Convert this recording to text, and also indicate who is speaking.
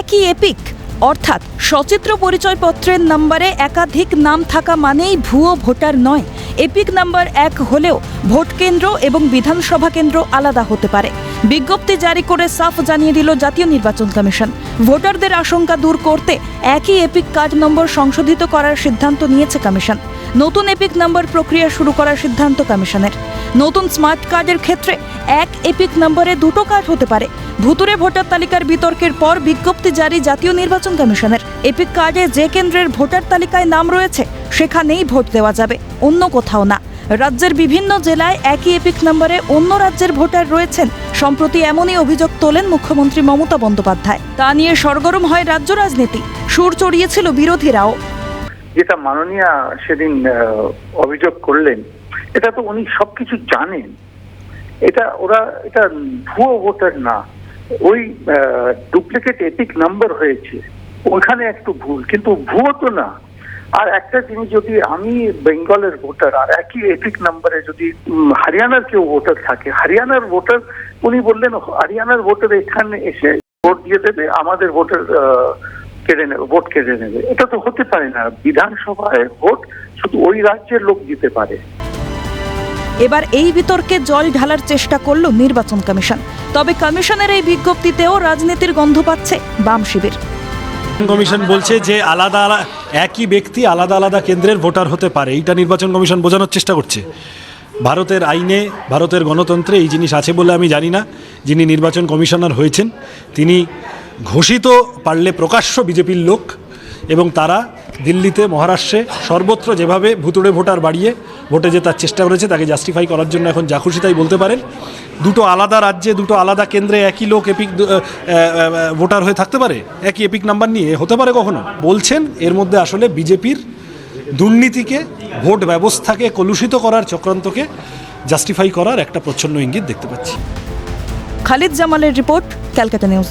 Speaker 1: একই এপিক, অর্থাৎ সচিত্র পরিচয়পত্রের নম্বরে একাধিক নাম থাকা মানেই ভুয়ো ভোটার নয়। এপিক নাম্বার এক হলেও ভোট কেন্দ্র এবং বিধানসভা কেন্দ্র আলাদা হতে পারে। বিজ্ঞপ্তি জারি করে সাফ জানিয়ে দিল জাতীয় নির্বাচন কমিশন। ভোটারদের আশঙ্কা দূর করতে একই এপিক কার্ড নম্বর সংশোধিত করার সিদ্ধান্ত নিয়েছে কমিশন। নতুন এপিক নম্বর প্রক্রিয়া শুরু করার সিদ্ধান্ত কমিশনের। নতুন স্মার্ট কার্ডের ক্ষেত্রে এক এপিক নম্বরে দুটো কার্ড হতে পারে। ভুতুরে ভোটার তালিকার বিতর্কের পর বিজ্ঞপ্তি জারি জাতীয় নির্বাচন কমিশনের। এপিক কার্ডে যে কেন্দ্রের ভোটার তালিকায় নাম রয়েছে সেখানেই ভোট দেওয়া যাবে, অন্য কোথাও না। রাজ্যের বিভিন্ন জেলায় একই এপিক নম্বরে অন্য রাজ্যের ভোটার রয়েছেন। সম্প্রতি এমনই অভিযোগ তোলেন মুখ্যমন্ত্রী মমতা বন্দ্যোপাধ্যায়। তা নিয়ে সরগরম হয় রাজ্য রাজনীতি, সুর চড়িয়েছিল বিরোধীরাও।
Speaker 2: যেটা মাননীয়া সেদিন অভিযোগ করলেন, এটা তো উনি সবকিছু জানেন। এটা ভুয়ো ভোটার না, ওই ডুপ্লিকেট এপিক নাম্বার হয়েছে, ওখানে একটু ভুল, কিন্তু ভুয়ো তো না। আর একটা জিনিস, যদি আমি বেঙ্গলের ভোটার আর একই এপিক নাম্বারে যদি হরিয়ানার কেউ ভোটার থাকে, হরিয়ানার ভোটার, উনি বললেন হরিয়ানার ভোটার এখানে এসে ভোট দিয়ে দেবে, আমাদের ভোটার ভোট কেড়ে নেবে, এটা তো হতে পারে না। বিধানসভায় ভোট শুধু ওই রাজ্যের লোক দিতে পারে।
Speaker 1: এবার এই বিতর্কে জল ঢালার চেষ্টা করল নির্বাচন কমিশন। তবে কমিশনের এই বিজ্ঞপ্তিতেও রাজনীতির গন্ধ পাচ্ছে বাম শিবির।
Speaker 3: কমিশন বলছে যে আলাদা একই ব্যক্তি আলাদা আলাদা কেন্দ্রের ভোটার হতে পারে, এইটা নির্বাচন কমিশন বোঝানোর চেষ্টা করছে। ভারতের আইনে, ভারতের গণতন্ত্রে এই জিনিস আছে বলে আমি জানি না। যিনি নির্বাচন কমিশনার হয়েছেন তিনি ঘোষিত, পারলে প্রকাশ্য বিজেপির লোক, এবং তারা দিল্লিতে, মহারাষ্ট্রে, সর্বত্র যেভাবে ভুতুড়ে ভোটার বাড়িয়ে ভোটে জেতার চেষ্টা করেছে, তাকে জাস্টিফাই করার জন্য এখন যা খুশি তাই বলতে পারেন। দুটো আলাদা রাজ্যে, দুটো আলাদা কেন্দ্রে একই লোক এপিক ভোটার হয়ে থাকতে পারে, একই এপিক নাম্বার নিয়ে হতে পারে কখনো? বলছেন এর মধ্যে আসলে বিজেপির দুর্নীতিকে, ভোট ব্যবস্থাকে কলুষিত করার চক্রান্তকে জাস্টিফাই করার একটা প্রচ্ছন্ন ইঙ্গিত দেখতে পাচ্ছি।
Speaker 1: খালিদ জামালের রিপোর্ট, ক্যালকাটা নিউজ।